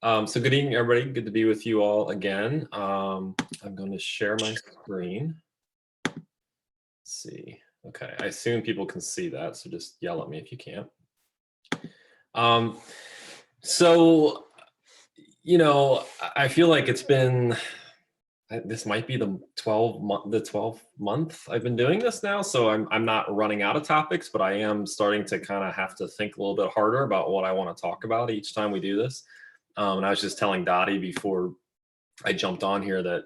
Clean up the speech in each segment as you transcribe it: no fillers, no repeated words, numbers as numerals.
So good evening, everybody. Good to be with you all again. I'm going to share my screen. Let's see. Okay, I assume people can see that, so just yell at me if you can't. So, I feel like it's been, this might be the 12th month I've been doing this now. So I'm not running out of topics, but I am starting to kind of have to think a little bit harder about what I want to talk about each time we do this. And I was just telling Dottie before I jumped on here that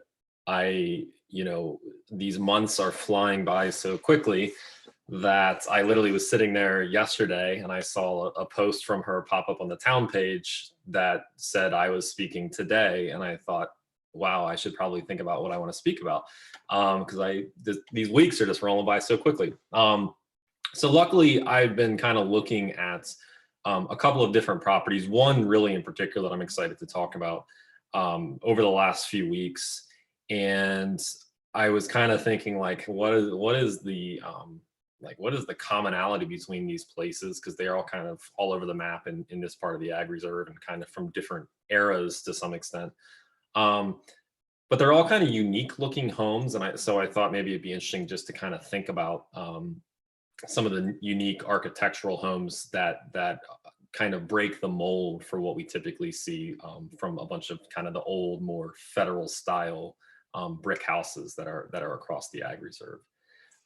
these months are flying by so quickly that I literally was sitting there yesterday and I saw a post from her pop up on the town page that said I was speaking today. And I thought, wow, I should probably think about what I want to speak about, because these weeks are just rolling by so quickly. So luckily, I've been kind of looking at a couple of different properties. One really in particular that I'm excited to talk about over the last few weeks, and I was kind of thinking like, what is the commonality between these places, because they're all kind of all over the map in this part of the ag reserve and kind of from different eras to some extent. But they're all kind of unique looking homes, and so I thought maybe it'd be interesting just to kind of think about some of the unique architectural homes that kind of break the mold for what we typically see from a bunch of kind of the old, more federal style brick houses that are across the ag reserve.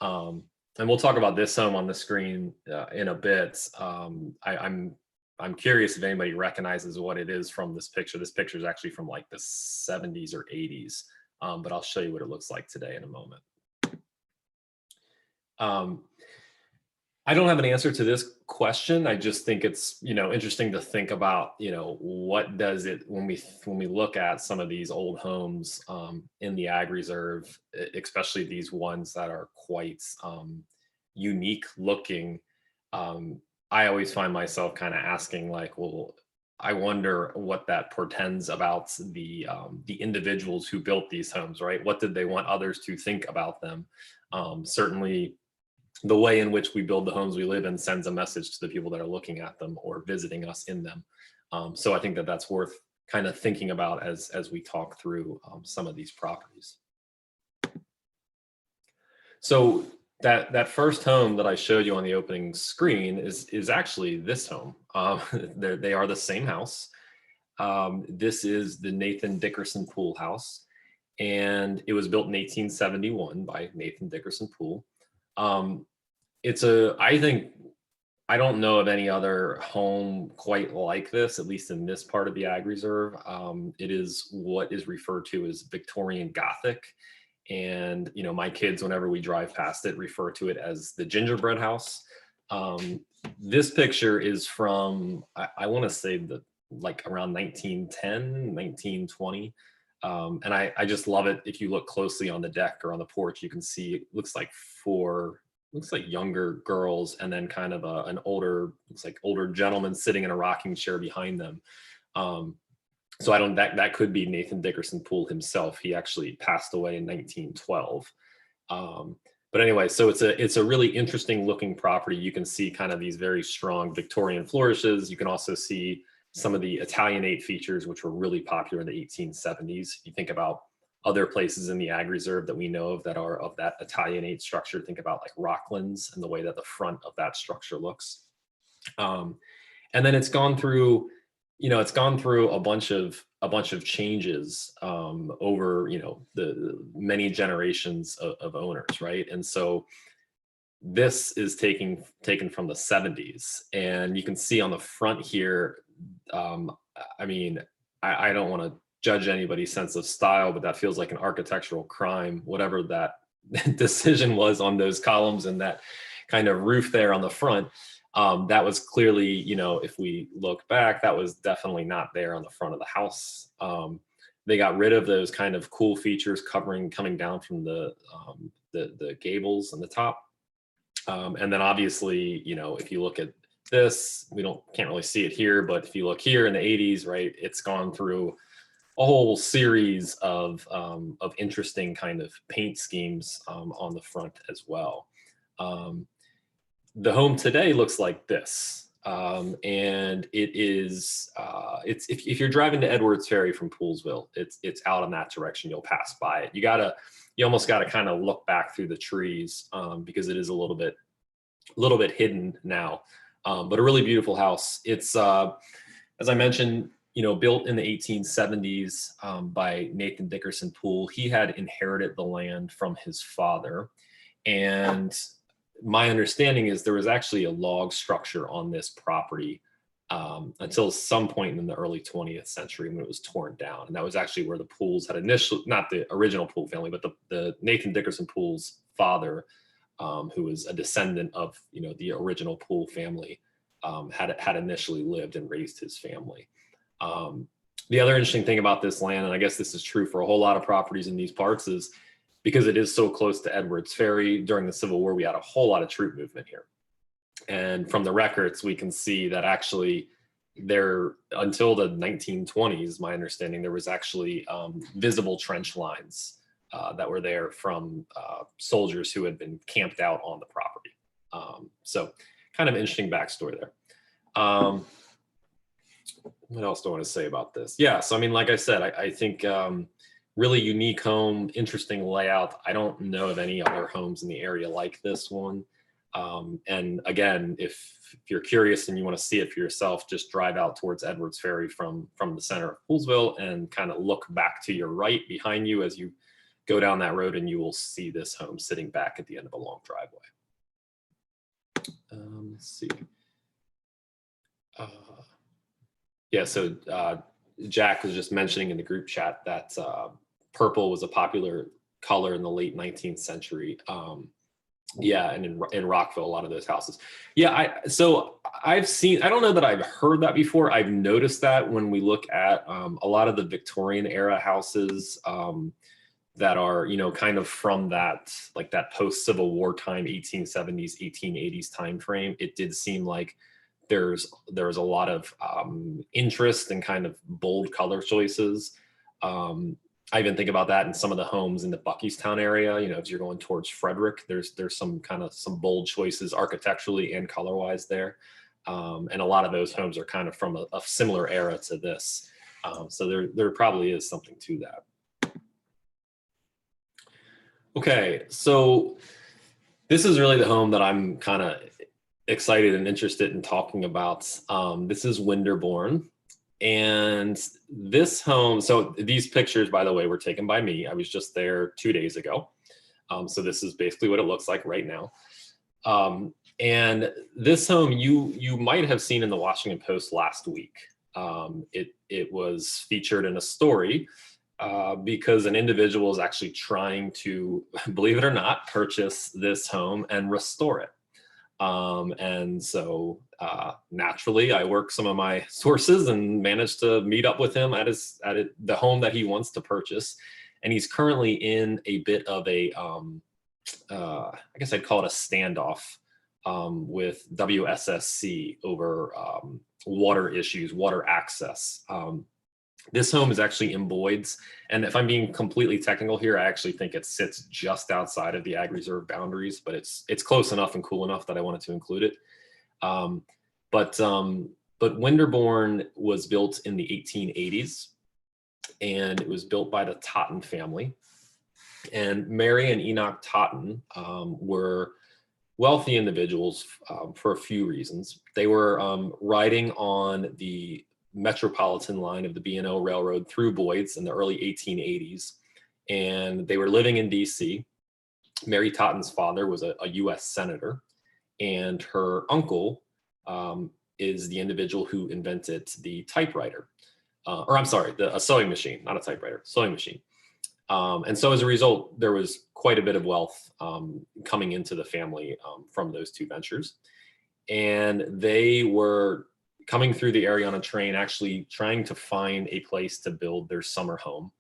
And we'll talk about this home on the screen in a bit. I'm curious if anybody recognizes what it is from this picture. This picture is actually from like the 70s or 80s, but I'll show you what it looks like today in a moment. I don't have an answer to this question. I just think it's, interesting to think about, what does it, when we look at some of these old homes in the ag reserve, especially these ones that are quite unique looking. I always find myself kind of asking like, well, I wonder what that portends about the individuals who built these homes, right? What did they want others to think about them? Certainly, the way in which we build the homes we live in sends a message to the people that are looking at them or visiting us in them. So I think that that's worth kind of thinking about as we talk through some of these properties. So that first home that I showed you on the opening screen is actually this home. They are the same house. This is the Nathan Dickerson Poole house, and it was built in 1871 by Nathan Dickerson Poole. I don't know of any other home quite like this, at least in this part of the ag reserve. It is what is referred to as Victorian Gothic. And, my kids, whenever we drive past it, refer to it as the gingerbread house. This picture is from, I want to say like around 1910, 1920. And I just love it. If you look closely on the deck or on the porch, you can see it looks like younger girls and then kind of an older gentleman sitting in a rocking chair behind them. So that could be Nathan Dickerson Poole himself. He actually passed away in 1912. But anyway, so it's a really interesting looking property. You can see kind of these very strong Victorian flourishes. You can also see some of the Italianate features, which were really popular in the 1870s. If you think about other places in the ag reserve that we know of that are of that Italianate structure, think about like Rocklands and the way that the front of that structure looks. And then it's gone through a bunch of changes over the many generations of owners, right? And so this is taken from the 70s, and you can see on the front here. I don't want to judge anybody's sense of style, but that feels like an architectural crime, whatever that decision was on those columns and that kind of roof there on the front. That was clearly, if we look back, that was definitely not there on the front of the house. They got rid of those kind of cool features coming down from the gables and the top. And then obviously, if you look at this, can't really see it here, but if you look here in the 80s, right, it's gone through a whole series of interesting kind of paint schemes on the front as well. The home today looks like this. And it is, it's if you're driving to Edwards Ferry from Poolesville, it's out in that direction. You'll pass by it. You almost got to kind of look back through the trees, because it is a little bit hidden now. But a really beautiful house. It's, as I mentioned, built in the 1870s, by Nathan Dickerson Poole. He had inherited the land from his father, and my understanding is there was actually a log structure on this property, until some point in the early 20th century when it was torn down. And that was actually where the Pooles had initially, not the original Poole family, but the Nathan Dickerson Poole's father, who was a descendant of the original Poole family, had initially lived and raised his family. The other interesting thing about this land, and I guess this is true for a whole lot of properties in these parts, is because it is so close to Edwards Ferry. During the Civil War, we had a whole lot of troop movement here. And from the records, we can see that actually there, until the 1920s, my understanding, there was actually visible trench lines that were there from soldiers who had been camped out on the property. So kind of interesting backstory there. What else do I want to say about this? Yeah, so I mean, like I said, I think really unique home, interesting layout. I don't know of any other homes in the area like this one. And again, if you're curious and you want to see it for yourself, just drive out towards Edwards Ferry from the center of Poolesville and kind of look back to your right behind you as you go down that road, and you will see this home sitting back at the end of a long driveway. Let's see. Yeah, so Jack was just mentioning in the group chat that purple was a popular color in the late 19th century. Yeah, and in Rockville, a lot of those houses. Yeah, so I've seen, I don't know that I've heard that before. I've noticed that when we look at a lot of the Victorian era houses that are, kind of from that, like that post-Civil War time, 1870s, 1880s time frame, it did seem like there's a lot of interest and kind of bold color choices. I even think about that in some of the homes in the Buckystown area. If you're going towards Frederick, there's some bold choices architecturally and color-wise there. And a lot of those homes are kind of from a similar era to this. So there probably is something to that. Okay, so this is really the home that I'm kind of excited and interested in talking about. This is Winderbourne. And this home, so these pictures, by the way, were taken by me. I was just there 2 days ago. So this is basically what it looks like right now. And this home, you might have seen in the Washington Post last week. It was featured in a story because an individual is actually trying to, believe it or not, purchase this home and restore it. And so naturally, I worked some of my sources and managed to meet up with him at the home that he wants to purchase. And he's currently in a bit of a, I guess I'd call it a standoff with WSSC over water issues, water access. This home is actually in Boyd's, and if I'm being completely technical here, I actually think it sits just outside of the Ag Reserve boundaries, but it's close enough and cool enough that I wanted to include it. But Winderbourne was built in the 1880s, and it was built by the Totten family. And Mary and Enoch Totten were wealthy individuals for a few reasons. They were riding on the metropolitan line of the B&O Railroad through Boyd's in the early 1880s, and they were living in DC. Mary Totten's father was a US senator, and her uncle is the individual who invented the typewriter, a sewing machine, not a typewriter, sewing machine. And so as a result, there was quite a bit of wealth coming into the family from those two ventures. And they were coming through the area on a train, actually trying to find a place to build their summer home.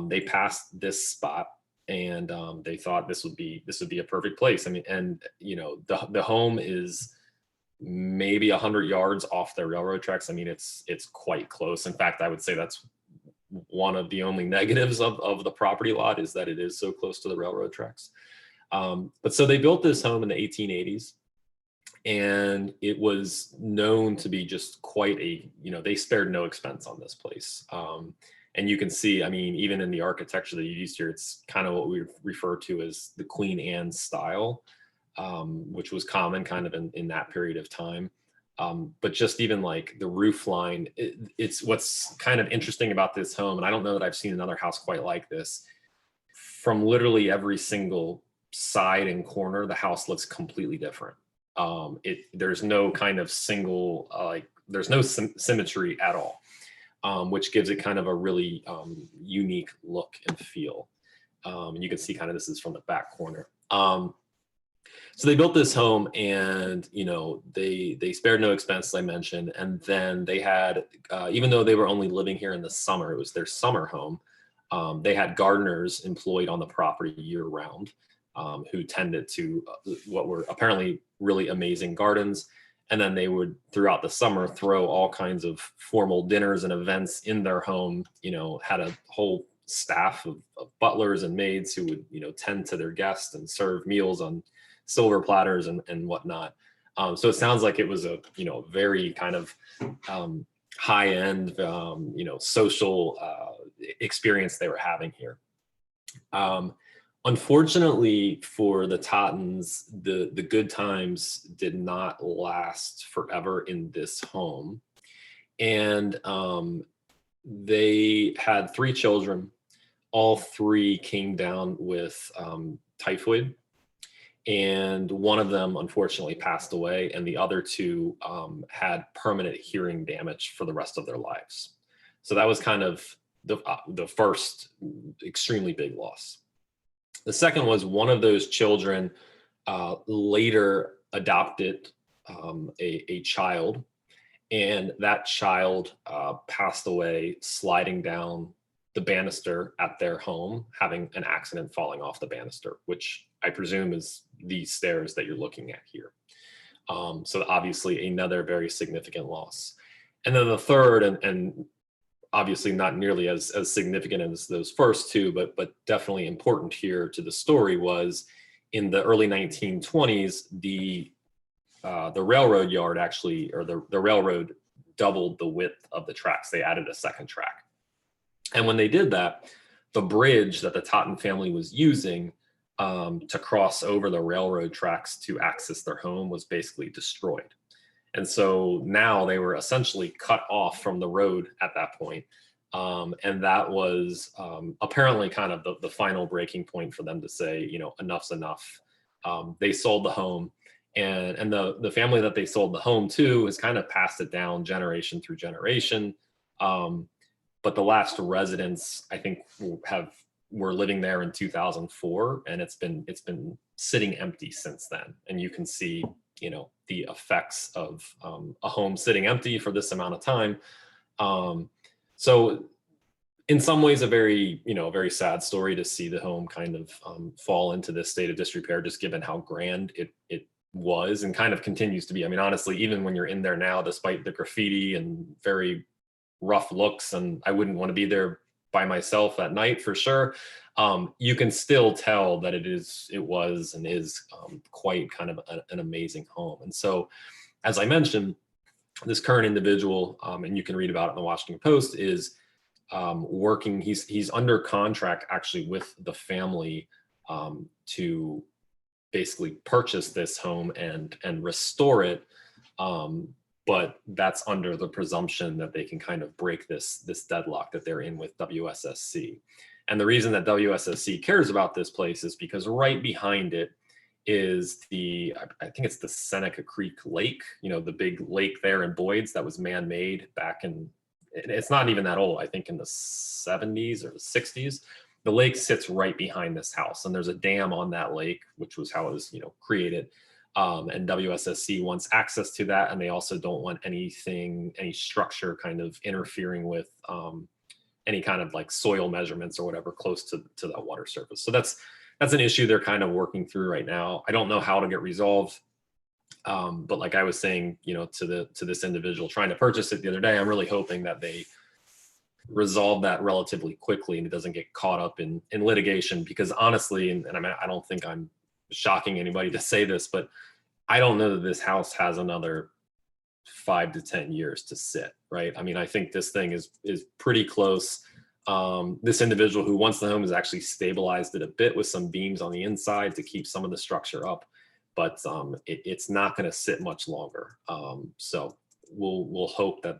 They passed this spot, and they thought this would be a perfect place. I mean, and the home is maybe 100 yards off the railroad tracks. I mean, it's quite close. In fact, I would say that's one of the only negatives of the property lot, is that it is so close to the railroad tracks. But so they built this home in the 1880s. and it was known to be just quite a, they spared no expense on this place. And you can see, I mean, even in the architecture that you used here, it's kind of what we refer to as the Queen Anne style, which was common kind of in that period of time. But just even like the roof line, it's what's kind of interesting about this home, and I don't know that I've seen another house quite like this. From literally every single side and corner, the house looks completely different. There's no kind of single there's no symmetry at all, which gives it kind of a really unique look and feel. And you can see kind of this is from the back corner. So they built this home, and they spared no expense, as I mentioned. And then they had, even though they were only living here in the summer, it was their summer home. They had gardeners employed on the property year round, who tended to what were apparently really amazing gardens. And then they would, throughout the summer, throw all kinds of formal dinners and events in their home. Had a whole staff of butlers and maids who would, tend to their guests and serve meals on silver platters and whatnot. So it sounds like it was a, very kind of high end, social experience they were having here. Unfortunately for the Tottens, the good times did not last forever in this home. And they had 3 children. All 3 came down with typhoid. And one of them unfortunately passed away, and the other 2 had permanent hearing damage for the rest of their lives. So that was kind of the first extremely big loss. The second was one of those children later adopted a child, and that child passed away sliding down the banister at their home, having an accident falling off the banister, which I presume is these stairs that you're looking at here. So obviously another very significant loss. And then the third, and obviously not nearly as significant as those first 2, but definitely important here to the story, was in the early 1920s, the railroad yard actually, or the railroad doubled the width of the tracks. They added a second track. And when they did that, the bridge that the Totten family was using to cross over the railroad tracks to access their home was basically destroyed. And so now they were essentially cut off from the road at that point. And that was apparently kind of the final breaking point for them to say, enough's enough. They sold the home, and the family that they sold the home to has kind of passed it down generation through generation. But the last residents, I think, were living there in 2004, and it's been sitting empty since then. And you can see, the effects of a home sitting empty for this amount of time. So in some ways, a very, very sad story to see the home kind of fall into this state of disrepair, just given how grand it was and kind of continues to be. I mean, honestly, even when you're in there now, despite the graffiti and very rough looks, and I wouldn't want to be there by myself at night for sure, you can still tell that it was and is quite kind of an amazing home. And so, as I mentioned, this current individual, and you can read about it in the Washington Post, is working. He's under contract actually with the family to basically purchase this home and restore it. But that's under the presumption that they can kind of break this deadlock that they're in with WSSC. And the reason that WSSC cares about this place is because right behind it is I think it's the Seneca Creek Lake, the big lake there in Boyd's that was man-made back in, it's not even that old, I think in the 70s or the 60s. The lake sits right behind this house, and there's a dam on that lake, which was how it was, created. And WSSC wants access to that, and they also don't want any structure kind of interfering with any kind of like soil measurements or whatever close to that water surface. So that's an issue they're kind of working through right now. I don't know how to get resolved, but like I was saying, to this individual trying to purchase it the other day, I'm really hoping that they resolve that relatively quickly and it doesn't get caught up in litigation. Because honestly, and I mean, I don't think I'm shocking anybody to say this, but I don't know that this house has another 5 to 10 years to sit, right? I mean, I think this thing is pretty close. This individual who wants the home has actually stabilized it a bit with some beams on the inside to keep some of the structure up, but it's not going to sit much longer. So we'll hope that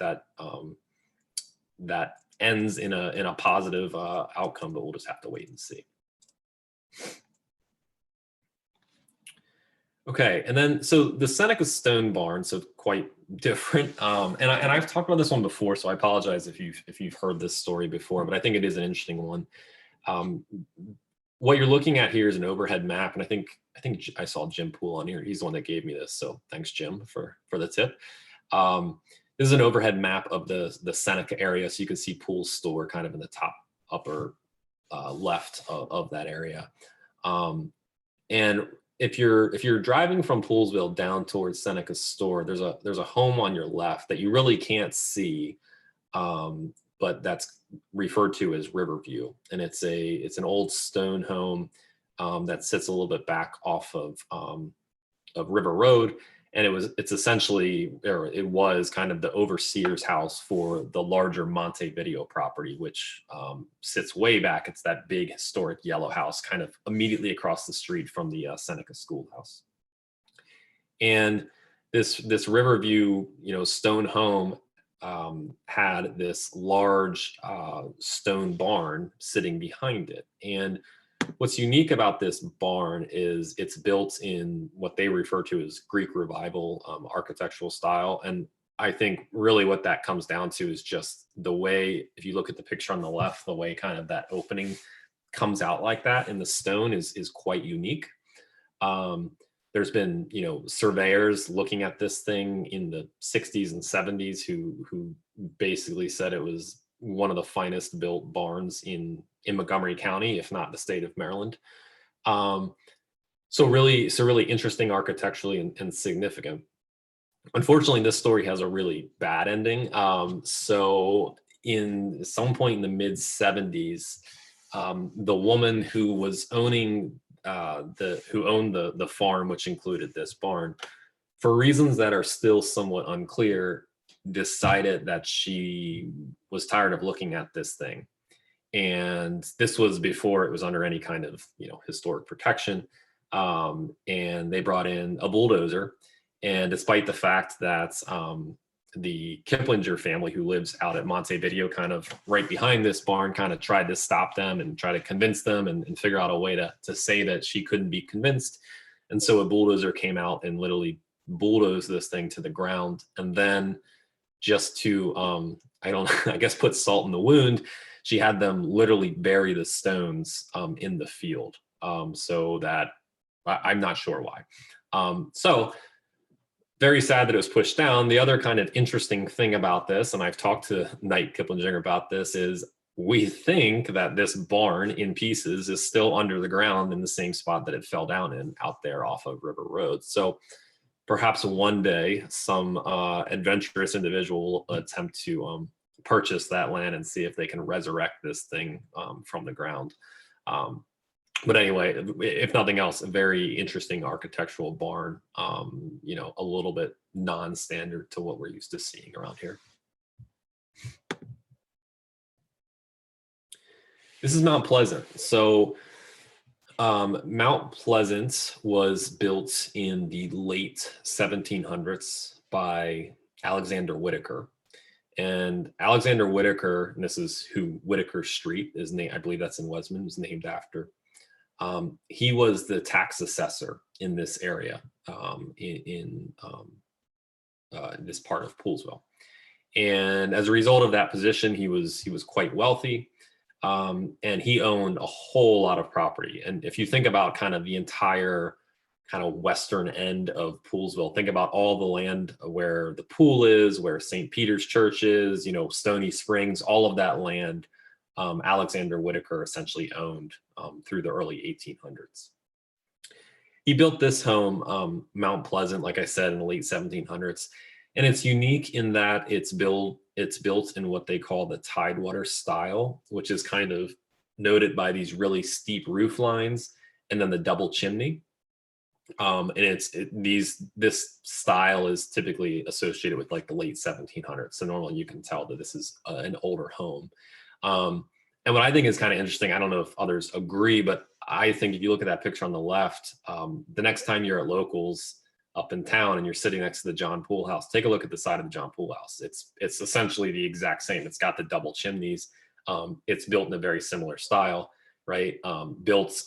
that ends in a positive outcome, but we'll just have to wait and see. Okay, and then so the Seneca Stone Barn, so quite different. And I've talked about this one before, so I apologize if you've heard this story before, but I think it is an interesting one. Um, what you're looking at here is an overhead map, and I think I saw Jim Poole on here. He's the one that gave me this, so thanks, Jim, for the tip. This is an overhead map of the Seneca area, so you can see Poole's store kind of in the top upper left of that area. And if you're driving from Poolesville down towards Seneca's store, there's a home on your left that you really can't see, but that's referred to as Riverview, and it's an old stone home that sits a little bit back off of River Road, and it was kind of the overseer's house for the larger Montevideo property, which sits way back. It's that big historic yellow house kind of immediately across the street from the Seneca Schoolhouse. And this Riverview, stone home had this large stone barn sitting behind it. And what's unique about this barn is it's built in what they refer to as Greek Revival architectural style. And I think really what that comes down to is just the way, if you look at the picture on the left, the way kind of that opening comes out like that in the stone is quite unique. There's been, surveyors looking at this thing in the 60s and 70s who basically said it was one of the finest built barns in Montgomery County, if not the state of Maryland. So really interesting architecturally and significant. Unfortunately, this story has a really bad ending. So in some point in the mid 70s, the woman who was owning who owned the farm, which included this barn, for reasons that are still somewhat unclear, decided that she was tired of looking at this thing. And this was before it was under any kind of historic protection. And they brought in a bulldozer. And despite the fact that the Kiplinger family, who lives out at Montevideo, kind of right behind this barn, kind of tried to stop them and try to convince them and figure out a way to say that she couldn't be convinced. And so a bulldozer came out and literally bulldozed this thing to the ground. And then just to, I guess, put salt in the wound, she had them literally bury the stones in the field. So that I'm not sure why. So very sad that it was pushed down. The other kind of interesting thing about this, and I've talked to Knight Kiplinger about this, is we think that this barn in pieces is still under the ground in the same spot that it fell down in, out there off of River Road. So perhaps one day some adventurous individual will attempt to purchase that land and see if they can resurrect this thing from the ground. But anyway, if nothing else, a very interesting architectural barn, a little bit non-standard to what we're used to seeing around here. This is Mount Pleasant. So Mount Pleasant was built in the late 1700s by Alexander Whitaker. And Alexander Whitaker, and this is who Whitaker Street is named, I believe that's in Westman, is named after. He was the tax assessor in this area, in this part of Poolesville. And as a result of that position, he was quite wealthy, and he owned a whole lot of property. And if you think about kind of the entire kind of western end of Poolesville, think about all the land where the pool is, where St. Peter's Church is, Stony Springs, all of that land. Alexander Whitaker essentially owned through the early 1800s. He built this home, Mount Pleasant, like I said, in the late 1700s, and it's unique in that it's built in what they call the Tidewater style, which is kind of noted by these really steep roof lines and then the double chimney. And this style is typically associated with like the late 1700s. So normally you can tell that this is an older home. And what I think is kind of interesting, I don't know if others agree, but I think if you look at that picture on the left, the next time you're at locals up in town and you're sitting next to the John Poole house, take a look at the side of the John Poole house. It's essentially the exact same. It's got the double chimneys. It's built in a very similar style, right? Built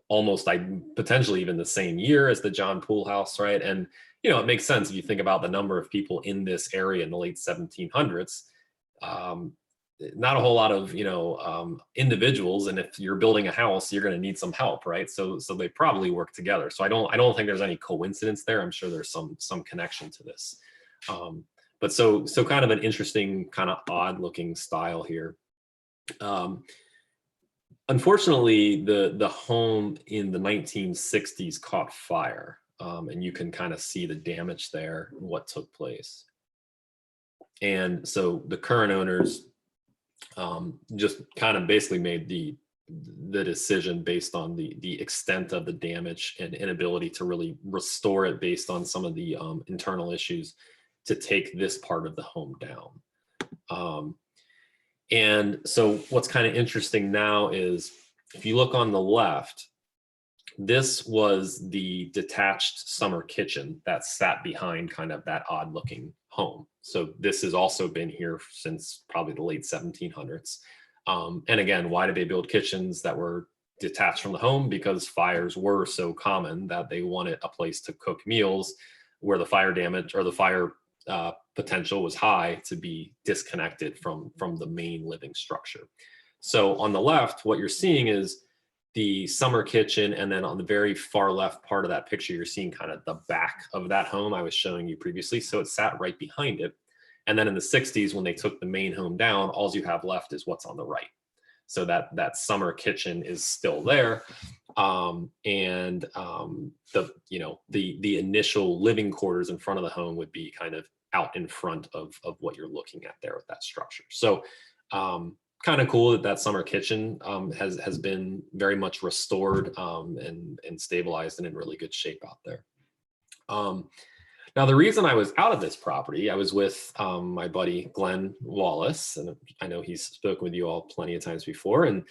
almost like potentially even the same year as the John Poole house, right? And it makes sense if you think about the number of people in this area in the late 1700s. Not a whole lot of individuals, and if you're building a house, you're going to need some help, right? So they probably work together. So I don't think there's any coincidence there. I'm sure there's some connection to this. But so kind of an interesting, kind of odd looking style here. Unfortunately, the home in the 1960s caught fire, and you can kind of see the damage there, what took place. And so the current owners just kind of basically made the decision based on the extent of the damage and inability to really restore it based on some of the internal issues, to take this part of the home down. And so what's kind of interesting now is, if you look on the left, this was the detached summer kitchen that sat behind kind of that odd looking home. So this has also been here since probably the late 1700s. And again, why did they build kitchens that were detached from the home? Because fires were so common that they wanted a place to cook meals where the fire damage or the fire potential was high, to be disconnected from the main living structure. So on the left, what you're seeing is the summer kitchen, and then on the very far left part of that picture, you're seeing kind of the back of that home I was showing you previously. So it sat right behind it. And then in the 60s, when they took the main home down, all you have left is what's on the right. So that summer kitchen is still there. The initial living quarters in front of the home would be kind of out in front of what you're looking at there with that structure. So kind of cool that summer kitchen has been very much restored and stabilized and in really good shape out there. Now, the reason I was out of this property, I was with my buddy Glenn Wallace, and I know he's spoken with you all plenty of times before. And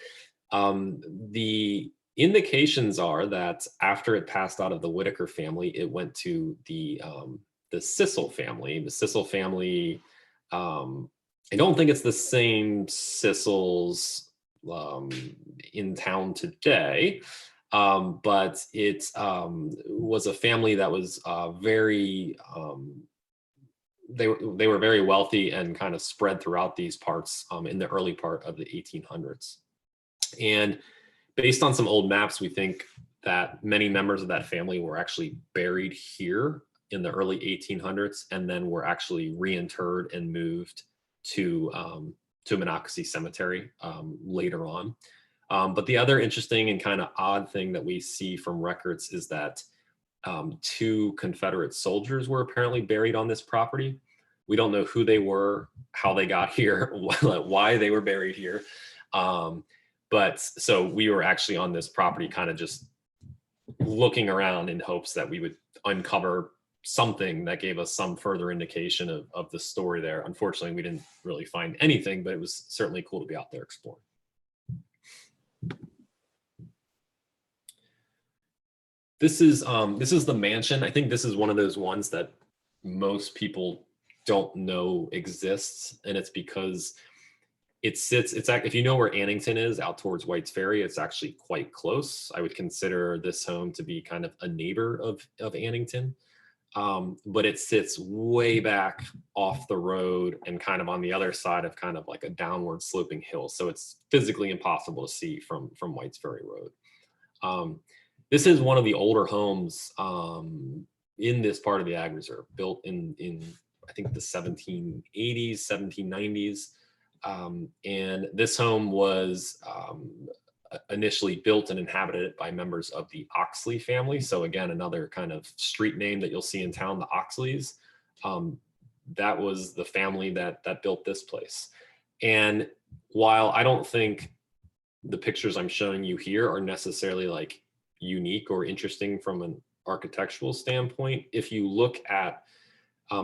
the indications are that after it passed out of the Whitaker family, it went to the Sissel family. The Sissel family, I don't think it's the same Sissels in town today. But it was a family that was very, they were very wealthy and kind of spread throughout these parts in the early part of the 1800s. And based on some old maps, we think that many members of that family were actually buried here in the early 1800s, and then were actually reinterred and moved to Monocacy Cemetery later on. But the other interesting and kind of odd thing that we see from records is that 2 Confederate soldiers were apparently buried on this property. We don't know who they were, how they got here, why they were buried here. But so we were actually on this property kind of just looking around in hopes that we would uncover something that gave us some further indication of the story there. Unfortunately, we didn't really find anything, but it was certainly cool to be out there exploring. This is the mansion. I think this is one of those ones that most people don't know exists, and it's because if you know where Annington is, out towards White's Ferry, it's actually quite close. I would consider this home to be kind of a neighbor of Annington, but it sits way back off the road and kind of on the other side of kind of like a downward sloping hill. So it's physically impossible to see from White's Ferry Road. This is one of the older homes in this part of the Ag Reserve, built in I think the 1780s, 1790s. And this home was initially built and inhabited by members of the Oxley family. So again, another kind of street name that you'll see in town, the Oxleys. That was the family that built this place. And while I don't think the pictures I'm showing you here are necessarily like unique or interesting from architectural standpoint. If you look at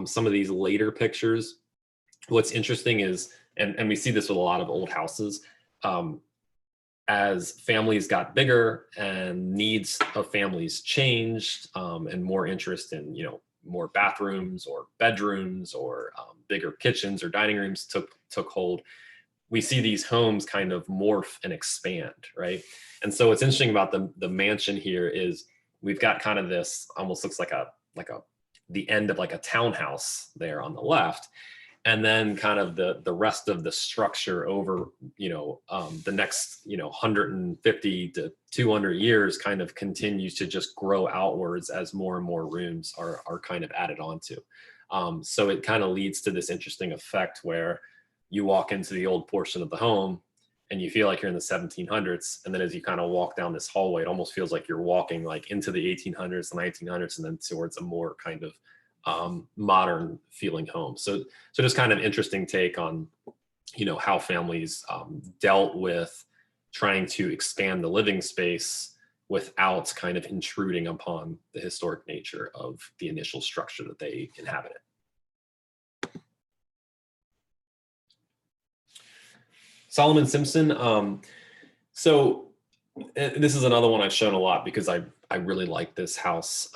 some of these later pictures, what's interesting is, and we see this with a lot of old houses, um, as families got bigger and needs of families changed, and more interest in, more bathrooms or bedrooms or bigger kitchens or dining rooms took hold, we see these homes kind of morph and expand, right? And so what's interesting about the mansion here is we've got kind of this, almost looks like a the end of like a townhouse there on the left, and then kind of the rest of the structure over, the next, 150 to 200 years kind of continues to just grow outwards as more and more rooms are kind of added onto. So it kind of leads to this interesting effect where you walk into the old portion of the home and you feel like you're in the 1700s, and then as you kind of walk down this hallway, it almost feels like you're walking like into the 1800s, the 1900s, and then towards a more kind of modern feeling home. So just kind of interesting take on, how families dealt with trying to expand the living space without kind of intruding upon the historic nature of the initial structure that they inhabited. Solomon Simpson. So this is another one I've shown a lot because I really like this house.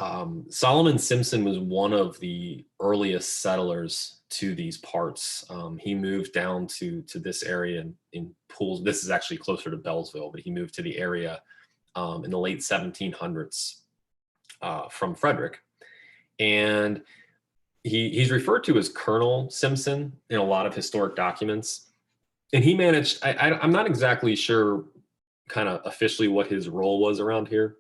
Solomon Simpson was one of the earliest settlers to these parts. He moved down to this area in Poole. This is actually closer to Bellsville, but he moved to the area in the late 1700s from Frederick. And he's referred to as Colonel Simpson in a lot of historic documents. And he managed, I'm not exactly sure kind of officially what his role was around here.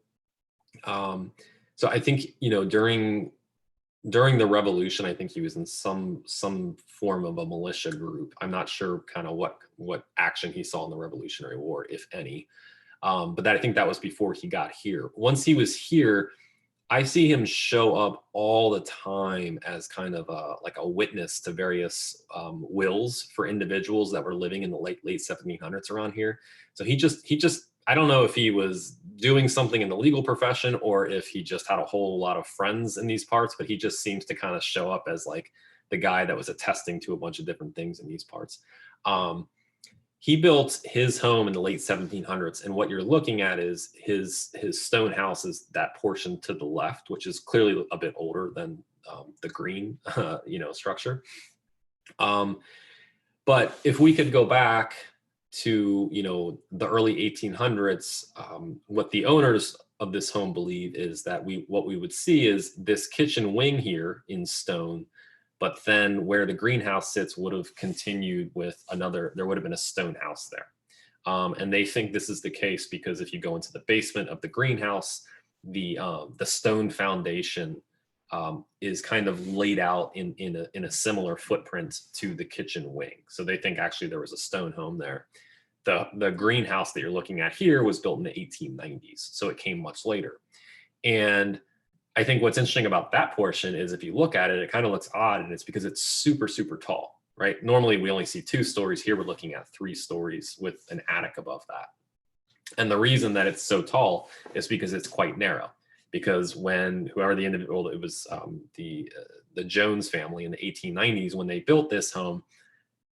So I think, during the revolution, I think he was in some form of a militia group. I'm not sure kind of what action he saw in the Revolutionary War, if any. But I think that was before he got here. Once he was here, I see him show up all the time as kind of like a witness to various wills for individuals that were living in the late 1700s around here. So he just I don't know if he was doing something in the legal profession or if he just had a whole lot of friends in these parts, but he just seems to kind of show up as like the guy that was attesting to a bunch of different things in these parts. He built his home in the late 1700s, and what you're looking at is his stone house is that portion to the left, which is clearly a bit older than the green, structure. But if we could go back to the early 1800s, what the owners of this home believe is that what we would see is this kitchen wing here in stone, but then where the greenhouse sits would have continued with there would have been a stone house there. And they think this is the case because if you go into the basement of the greenhouse, the stone foundation is kind of laid out in a similar footprint to the kitchen wing. So they think actually there was a stone home there. The greenhouse that you're looking at here was built in the 1890s, so it came much later. And I think what's interesting about that portion is if you look at it, it kind of looks odd, and it's because it's super, super tall, right? Normally we only see 2 stories. Here we're looking at 3 stories with an attic above that. And the reason that it's so tall is because it's quite narrow. Because when whoever the individual, it was the Jones family in the 1890s, when they built this home,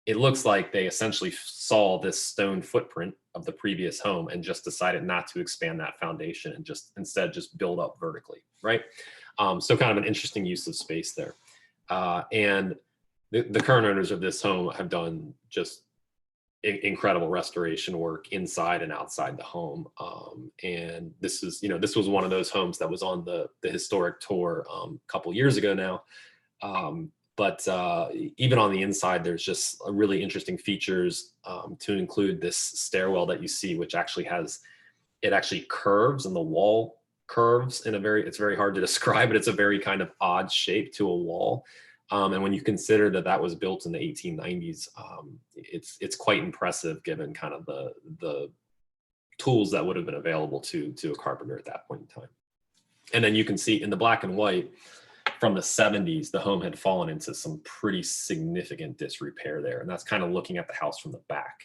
it looks like they essentially saw this stone footprint of the previous home and just decided not to expand that foundation and instead just build up vertically, right? So kind of an interesting use of space there. And the current owners of this home have done just incredible restoration work inside and outside the home. And this was one of those homes that was on the historic tour a couple years ago now. But even on the inside, there's just a really interesting features to include this stairwell that you see, which actually actually curves, and the wall curves in it's very hard to describe, but it's a very kind of odd shape to a wall. And when you consider that was built in the 1890s, it's quite impressive given kind of the tools that would have been available to a carpenter at that point in time. And then you can see in the black and white, from the 70s, the home had fallen into some pretty significant disrepair there. And that's kind of looking at the house from the back.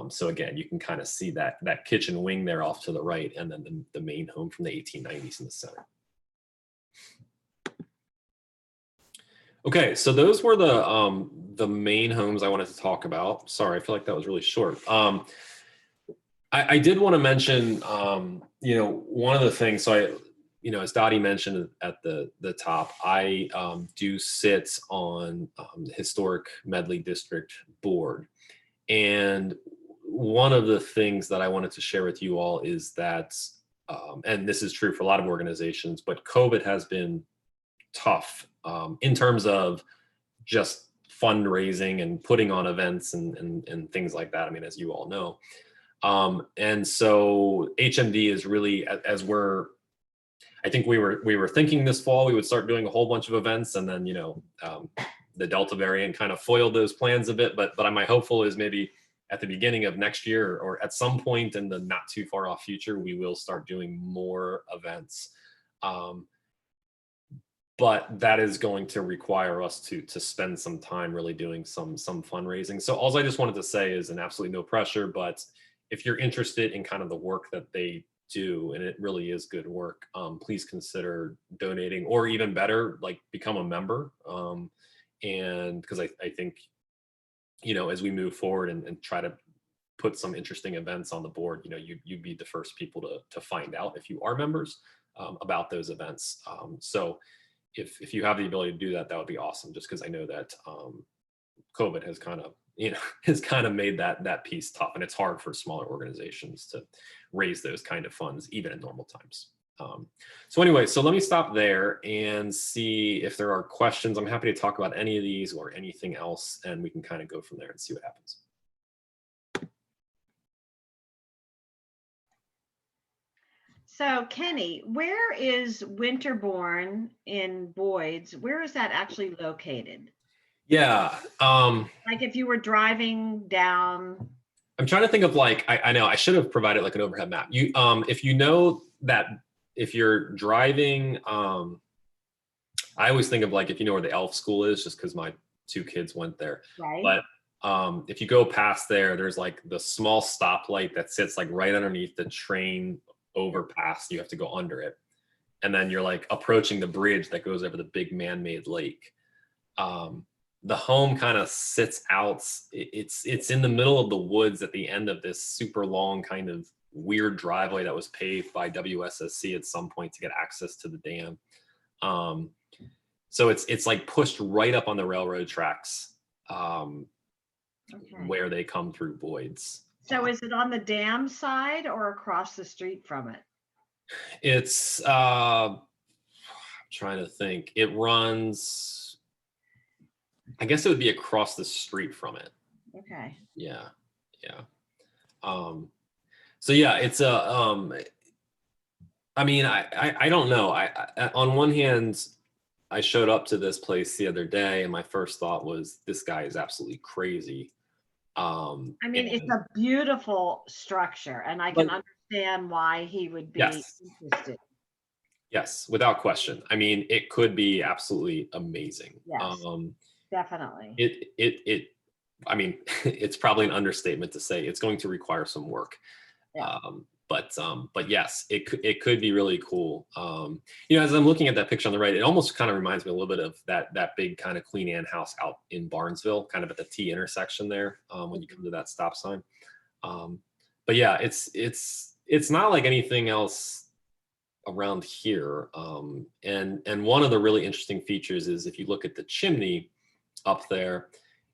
So again, you can kind of see that kitchen wing there off to the right, and then the main home from the 1890s in the center. Okay, so those were the main homes I wanted to talk about. Sorry, I feel like that was really short. I did want to mention, one of the things. So as Dottie mentioned at the top, I do sit on the Historic Medley District Board, and one of the things that I wanted to share with you all is that, and this is true for a lot of organizations, but COVID has been tough in terms of just fundraising and putting on events and things like that. I mean, as you all know. And so HMD is really, as I think we were thinking this fall we would start doing a whole bunch of events, and then the Delta variant kind of foiled those plans a bit. But my hopeful is maybe at the beginning of next year or at some point in the not too far off future, we will start doing more events. But that is going to require us to spend some time really doing some fundraising. So all I just wanted to say is, and absolutely no pressure, but if you're interested in kind of the work that they do, and it really is good work, please consider donating, or even better, like become a member. And because I think, as we move forward and try to put some interesting events on the board, you'd be the first people to find out if you are members about those events. So if you have the ability to do that, that would be awesome. Just because I know that COVID has kind of made that piece tough, and it's hard for smaller organizations to raise those kind of funds even in normal times. So anyway, so let me stop there and see if there are questions. I'm happy to talk about any of these or anything else, and we can kind of go from there and see what happens. So Kenny, where is Winderbourne in Boyd's? Where is that actually located? Yeah. Like if you were driving down. I'm trying to think of I know I should have provided like an overhead map. If you know that if you're driving, I always think of like if you know where the Elf School is, just because my two kids went there. Right. But if you go past there, there's like the small stoplight that sits like right underneath the train overpass. You have to go under it, and then you're like approaching the bridge that goes over the big man-made lake. The home kind of sits out. It's in the middle of the woods at the end of this super long kind of weird driveway that was paved by WSSC at some point to get access to the dam. So it's like pushed right up on the railroad tracks where they come through Boyd's. So is it on the dam side or across the street from it? It's I'm trying to think. It runs, I guess it would be across the street from it. Okay. Yeah. So yeah, it's I mean, I don't know. I on one hand, I showed up to this place the other day, and my first thought was, this guy is absolutely crazy. I mean, it's a beautiful structure, and I can understand why he would be interested. Yes, without question. I mean, it could be absolutely amazing. Yes, definitely. I mean, it's probably an understatement to say it's going to require some work. Yeah. But yes, it could be really cool. As I'm looking at that picture on the right, it almost kind of reminds me a little bit of that big kind of Queen Anne house out in Barnesville, kind of at the T intersection there when you come to that stop sign. But yeah, it's not like anything else around here. And one of the really interesting features is if you look at the chimney up there,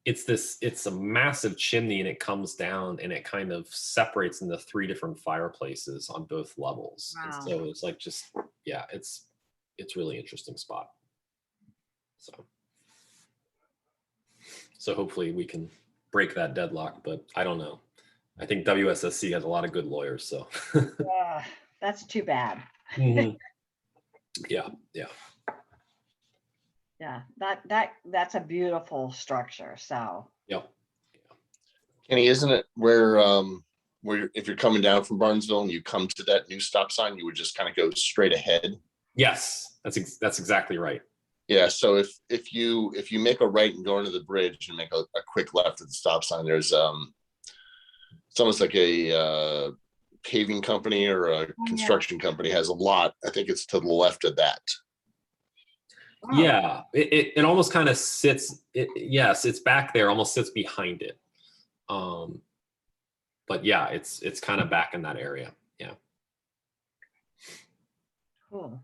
it's a massive chimney, and it comes down and it kind of separates into 3 different fireplaces on both levels. Wow. And so it's like it's really interesting spot. So hopefully we can break that deadlock, but I don't know. I think WSSC has a lot of good lawyers, so. That's too bad. Mm-hmm. Yeah. Yeah, that's a beautiful structure. So. Yep. Kenny, isn't it where if you're coming down from Barnesville and you come to that new stop sign, you would just kind of go straight ahead? Yes, that's exactly right. Yeah. So if you make a right and go under the bridge and make a quick left at the stop sign, there's it's almost like a paving company or a construction company has a lot. I think it's to the left of that. Oh, Yeah, it almost kind of sits. Yes, it's back there, almost sits behind it. But yeah, it's kind of back in that area. Yeah. cool.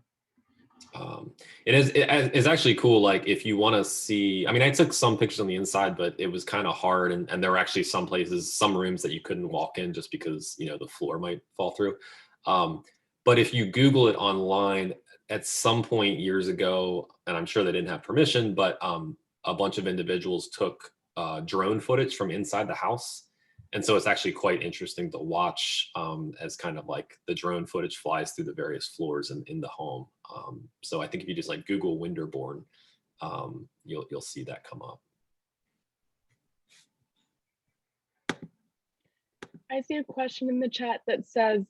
It's actually cool. Like if you want to see, I mean, I took some pictures on the inside, but it was kind of hard, and there were actually some places, some rooms that you couldn't walk in just because the floor might fall through. But if you Google it online, at some point years ago, and I'm sure they didn't have permission, but a bunch of individuals took drone footage from inside the house. And so it's actually quite interesting to watch as kind of like the drone footage flies through the various floors in the home. So I think if you just like Google Winderbourne, you'll see that come up. I see a question in the chat that says,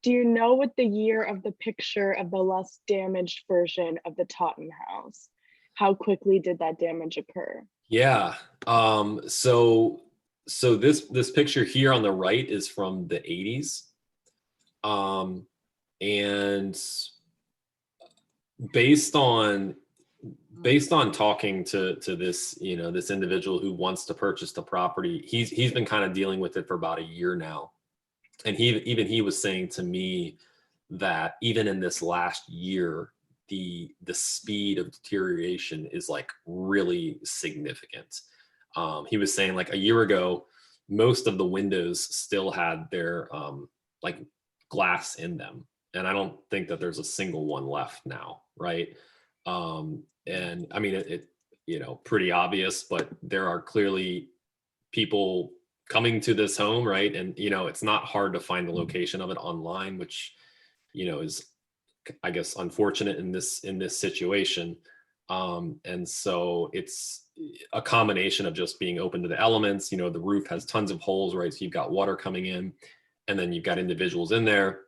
do you know what the year of the picture of the less damaged version of the Totten house? How quickly did that damage occur? Yeah. So this picture here on the right is from the 80s. And based on talking to this this individual who wants to purchase the property, he's been kind of dealing with it for about a year now, and he was saying to me that even in this last year the speed of deterioration is like really significant. He was saying like a year ago most of the windows still had their like glass in them, and I don't think that there's a single one left now, right? And I mean it pretty obvious, but there are clearly people coming to this home, right? And it's not hard to find the location of it online, which is, I guess, unfortunate in this situation. And so it's a combination of just being open to the elements. The roof has tons of holes, right? So you've got water coming in, and then you've got individuals in there.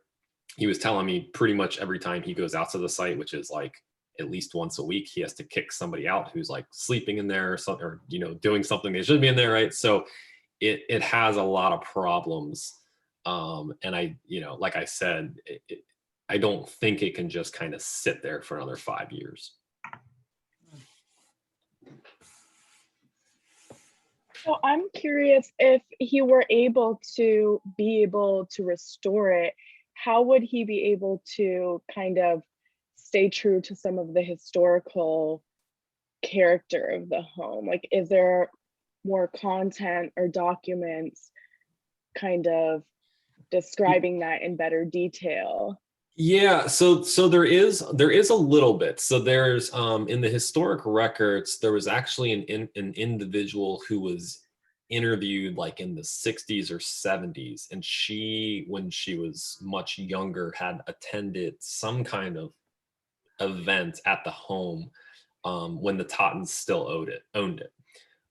He was telling me pretty much every time he goes out to the site, which is like at least once a week, he has to kick somebody out who's like sleeping in there or something, or doing something they shouldn't be in there, right? So it has a lot of problems. And I like I said, I don't think it can just kind of sit there for another 5 years. So I'm curious, if he were able to restore it, how would he be able to kind of stay true to some of the historical character of the home? Like, is there more content or documents kind of describing that in better detail? Yeah, so there is a little bit. So there's in the historic records, there was actually an individual who was interviewed like in the 60s or 70s, and she, when she was much younger, had attended some kind of event at the home when the Tottens still owned it.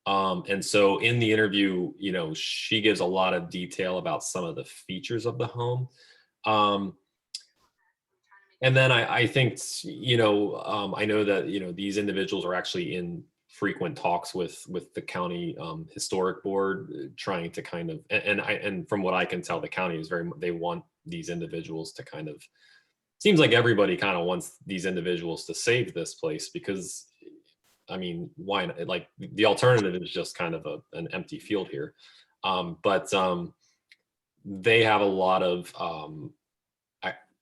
And so in the interview, she gives a lot of detail about some of the features of the home. And then I think, I know that, these individuals are actually in frequent talks with the county historic board, trying to kind of, and from what I can tell, the county is they want these individuals to kind of, seems like everybody kind of wants these individuals to save this place, because, I mean, why not? Like the alternative is just kind of an empty field here. But they have a lot of,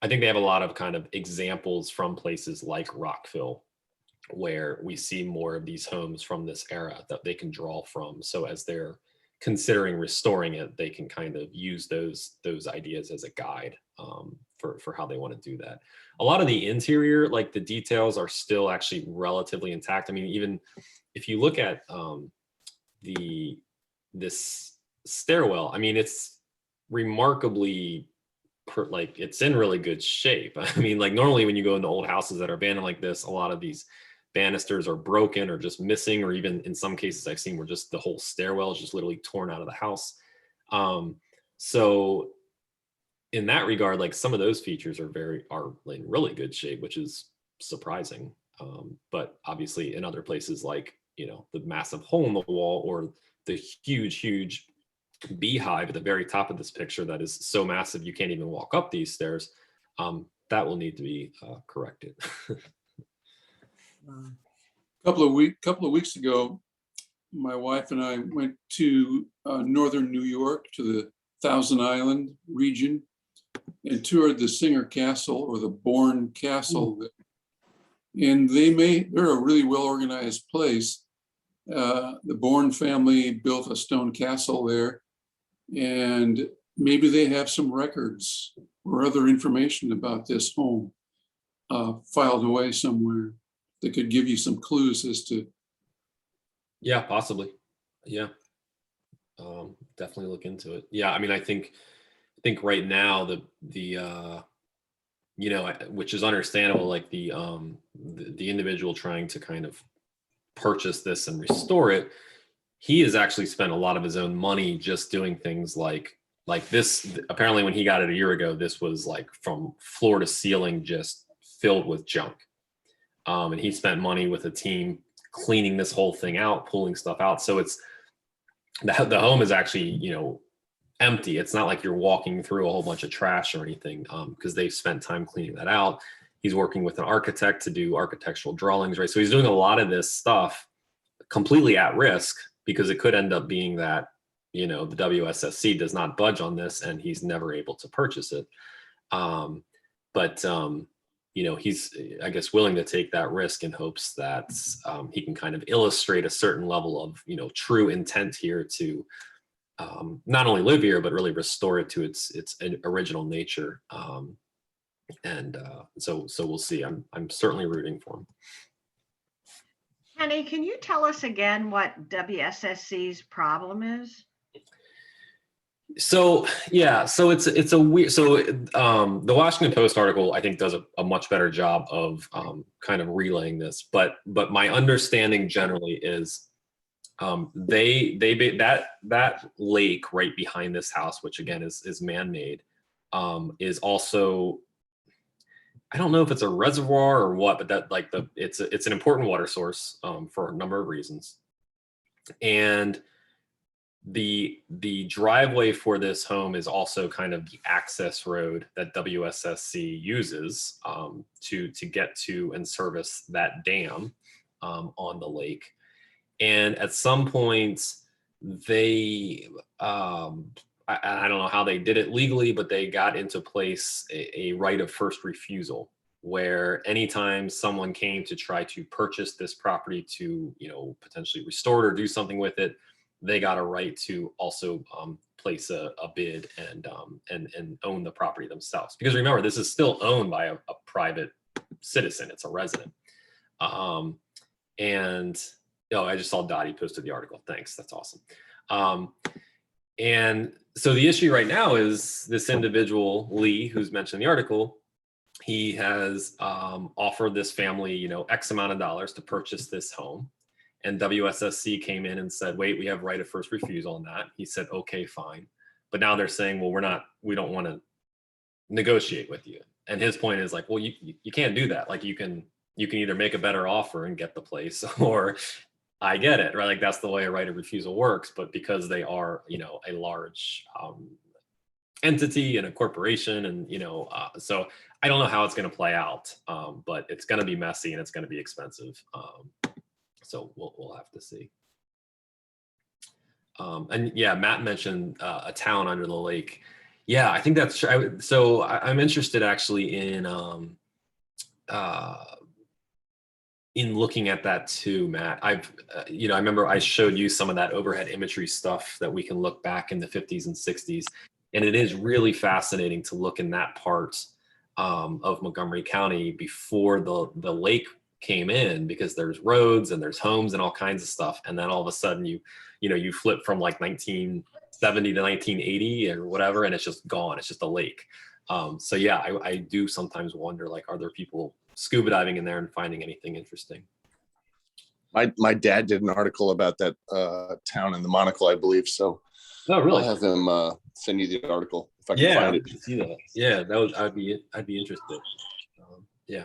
I think they have a lot of kind of examples from places like Rockville, where we see more of these homes from this era that they can draw from. So as they're considering restoring it, they can kind of use those ideas as a guide for how they want to do that. A lot of the interior, like the details, are still actually relatively intact. I mean, even if you look at this stairwell, I mean, it's remarkably like it's in really good shape. I mean, like normally when you go into old houses that are abandoned like this, a lot of these banisters are broken or just missing, or even in some cases I've seen where just the whole stairwell is just literally torn out of the house. So in that regard, like some of those features are in really good shape, which is surprising. But obviously in other places, like the massive hole in the wall, or the huge beehive at the very top of this picture that is so massive you can't even walk up these stairs, that will need to be corrected. Couple of weeks ago, my wife and I went to northern New York, to the Thousand Island region, and toured the Singer Castle, or the Bourne Castle. And they're a really well organized place. The Bourne family built a stone castle there, and maybe they have some records or other information about this home filed away somewhere that could give you some clues as to. Yeah, possibly. Yeah. Definitely look into it. Yeah, I mean, I think right now the you know, which is understandable, like the individual trying to kind of purchase this and restore it, he has actually spent a lot of his own money just doing things like this. Apparently when he got it a year ago, this was like from floor to ceiling just filled with junk. And he spent money with a team cleaning this whole thing out, pulling stuff out. So it's the home is actually, you know, empty. It's not like you're walking through a whole bunch of trash or anything, because they've spent time cleaning that out. He's working with an architect to do architectural drawings, right? So he's doing a lot of this stuff completely at risk, because it could end up being that, you know, the WSSC does not budge on this and he's never able to purchase it. You know, he's, I guess, willing to take that risk in hopes that he can kind of illustrate a certain level of, you know, true intent here to not only live here, but really restore it to its original nature. So we'll see. I'm certainly rooting for him. Kenny, can you tell us again what WSSC's problem is? So yeah, so it's a weird. So the Washington Post article, I think, does a much better job of kind of relaying this. But my understanding generally is that lake right behind this house, which again is man-made, is also, I don't know if it's a reservoir or what, but that like it's an important water source for a number of reasons. And the driveway for this home is also kind of the access road that WSSC uses to get to and service that dam on the lake. And at some point, they I don't know how they did it legally, but they got into place a right of first refusal, where anytime someone came to try to purchase this property to, you know, potentially restore it or do something with it, they got a right to also place a bid and own the property themselves. Because remember, this is still owned by a private citizen. It's a resident. And oh, I just saw Dottie posted the article. Thanks, that's awesome. And so the issue right now is this individual, Lee, who's mentioned in the article, he has offered this family, you know, X amount of dollars to purchase this home. And WSSC came in and said, wait, we have right of first refusal on that. He said, okay, fine. But now they're saying, well, we don't want to negotiate with you. And his point is like, well, you can't do that. Like you can either make a better offer and get the place, or I get it, right? Like that's the way a right of refusal works. But because they are, you know, a large entity and a corporation, and you know, so I don't know how it's going to play out, but it's going to be messy and it's going to be expensive. So we'll have to see. And yeah, Matt mentioned a town under the lake. Yeah, I think that's true. So I'm interested actually in looking at that too, Matt. You know, I remember I showed you some of that overhead imagery stuff that we can look back in the 50s and 60s. And it is really fascinating to look in that part of Montgomery County before the lake came in, because there's roads and there's homes and all kinds of stuff. And then all of a sudden you flip from like 1970 to 1980 or whatever, and it's just gone. It's just a lake. So yeah, I do sometimes wonder, like, are there people scuba diving in there and finding anything interesting? My dad did an article about that town in the Monocle, I believe. So oh, really? I'll have him send you the article if I can find it. See that. Yeah, I'd be interested. Yeah.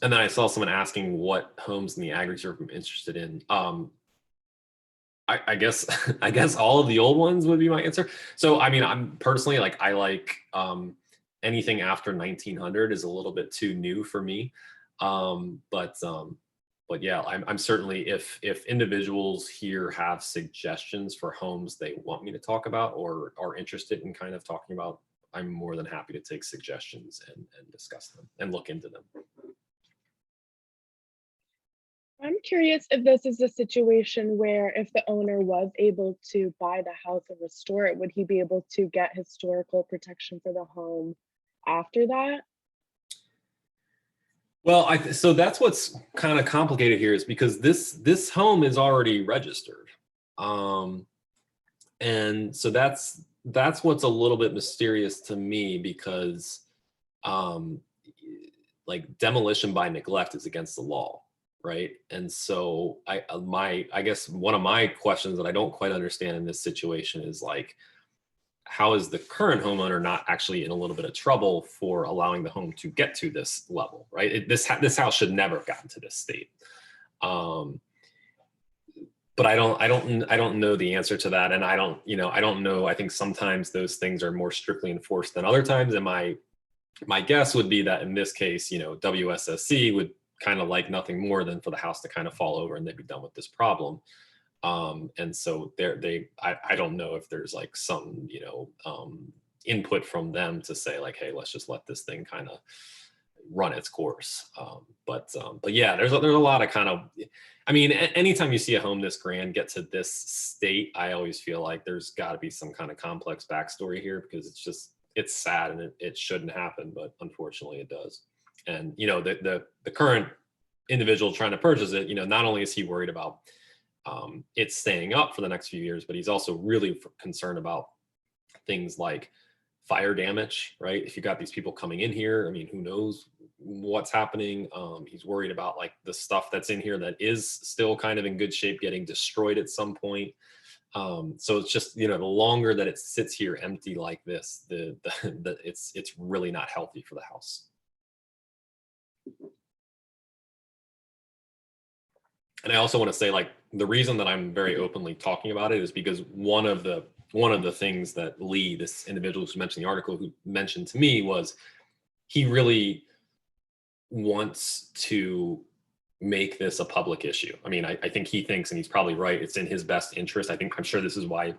And then I saw someone asking what homes in the ag reserve I'm interested in. I guess all of the old ones would be my answer. So I mean, I'm personally like, I like anything after 1900 is a little bit too new for me. But yeah, I'm certainly, if individuals here have suggestions for homes they want me to talk about or are interested in kind of talking about, I'm more than happy to take suggestions and discuss them and look into them. I'm curious if this is a situation where if the owner was able to buy the house and restore it, would he be able to get historical protection for the home after that? Well, so that's what's kind of complicated here, is because this home is already registered, and so that's what's a little bit mysterious to me, because like demolition by neglect is against the law, right? And so I guess one of my questions that I don't quite understand in this situation is like, how is the current homeowner not actually in a little bit of trouble for allowing the home to get to this level, right? This house should never have gotten to this state. But I don't know the answer to that, and I don't know. I think sometimes those things are more strictly enforced than other times, and my guess would be that in this case, WSSC would kind of like nothing more than for the house to kind of fall over and they'd be done with this problem. And so I don't know if there's like some, input from them to say like, hey, let's just let this thing kind of run its course. But yeah, there's a lot of kind of, I mean, anytime you see a home this grand get to this state, I always feel like there's got to be some kind of complex backstory here, because it's sad and it shouldn't happen, but unfortunately it does. And, the current individual trying to purchase it, not only is he worried about it's staying up for the next few years, but he's also really concerned about things like fire damage, right? If you got these people coming in here, I mean, who knows what's happening? He's worried about like the stuff that's in here that is still kind of in good shape getting destroyed at some point. So it's just, the longer that it sits here empty like this, it's really not healthy for the house. And I also want to say, like, the reason that I'm very openly talking about it is because one of the things that Lee, this individual who mentioned the article, who mentioned to me, was he really wants to make this a public issue. I mean, I think he thinks, and he's probably right, it's in his best interest. I'm sure this is why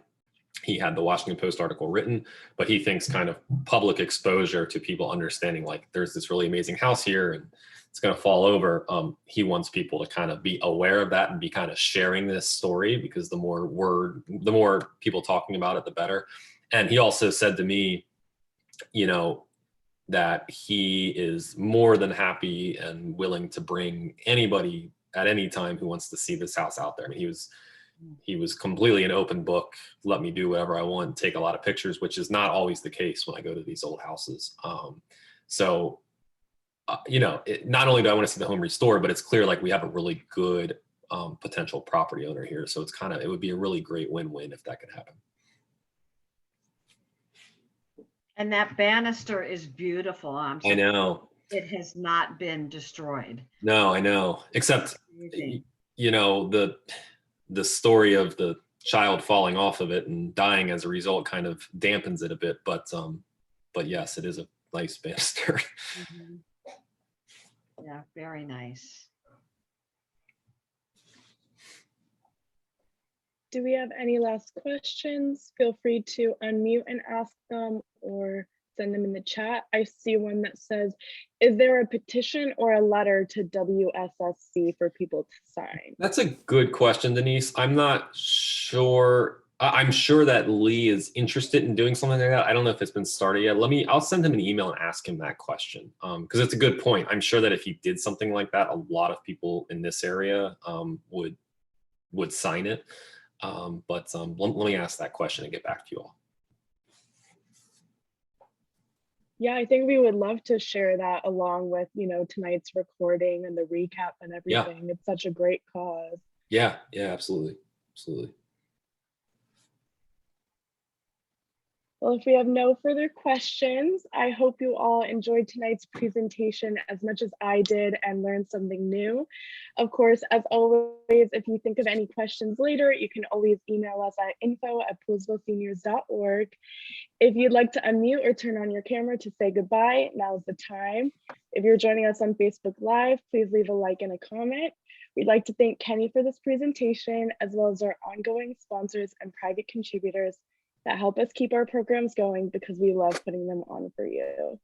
he had the Washington Post article written, but he thinks kind of public exposure to people understanding like there's this really amazing house here and it's going to fall over. He wants people to kind of be aware of that and be kind of sharing this story, because the more people talking about it, the better. And he also said to me, that he is more than happy and willing to bring anybody at any time who wants to see this house out there. I mean, he was completely an open book, let me do whatever I want, take a lot of pictures, which is not always the case when I go to these old houses. Not only do I want to see the home restored, but it's clear like we have a really good potential property owner here. So it would be a really great win-win if that could happen. And that banister is beautiful. I know. It has not been destroyed. No, I know. Except, the story of the child falling off of it and dying as a result kind of dampens it a bit. But yes, it is a nice banister. Mm-hmm. Yeah, very nice. Do we have any last questions? Feel free to unmute and ask them or send them in the chat. I see one that says, is there a petition or a letter to WSSC for people to sign? That's a good question, Denise. I'm not sure. I'm sure that Lee is interested in doing something like that. I don't know if it's been started yet. I'll send him an email and ask him that question, because it's a good point. I'm sure that if he did something like that, a lot of people in this area would sign it. But let me ask that question and get back to you all. Yeah, I think we would love to share that along with, tonight's recording and the recap and everything. Yeah. It's such a great cause. Yeah, absolutely. Absolutely. Well, if we have no further questions, I hope you all enjoyed tonight's presentation as much as I did and learned something new. Of course, as always, if you think of any questions later, you can always email us at info@poolesvilleseniors.org. If you'd like to unmute or turn on your camera to say goodbye, now's the time. If you're joining us on Facebook Live, please leave a like and a comment. We'd like to thank Kenny for this presentation, as well as our ongoing sponsors and private contributors that help us keep our programs going because we love putting them on for you.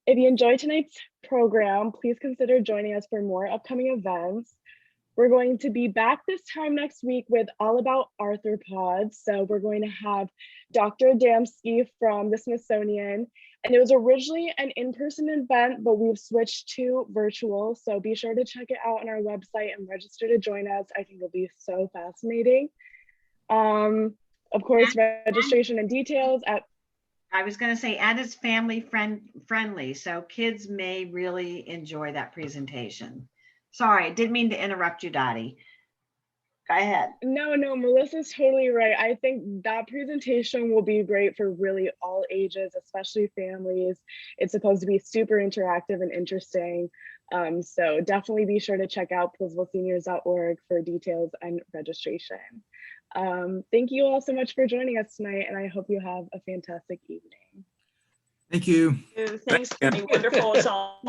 If you enjoyed tonight's program, please consider joining us for more upcoming events. We're going to be back this time next week with All About Arthropods. So we're going to have Dr. Adamski from the Smithsonian. And it was originally an in-person event, but we've switched to virtual. So be sure to check it out on our website and register to join us. I think it'll be so fascinating. Of course, registration and details at. I was going to say, and it's family friendly, so kids may really enjoy that presentation. Sorry, didn't mean to interrupt you, Dottie. Go ahead. No, Melissa's totally right. I think that presentation will be great for really all ages, especially families. It's supposed to be super interactive and interesting. So definitely be sure to check out poolesvilleseniors.org for details and registration. Thank you all so much for joining us tonight, and I hope you have a fantastic evening. Thank you. Thanks, Kenny. Wonderful. It's all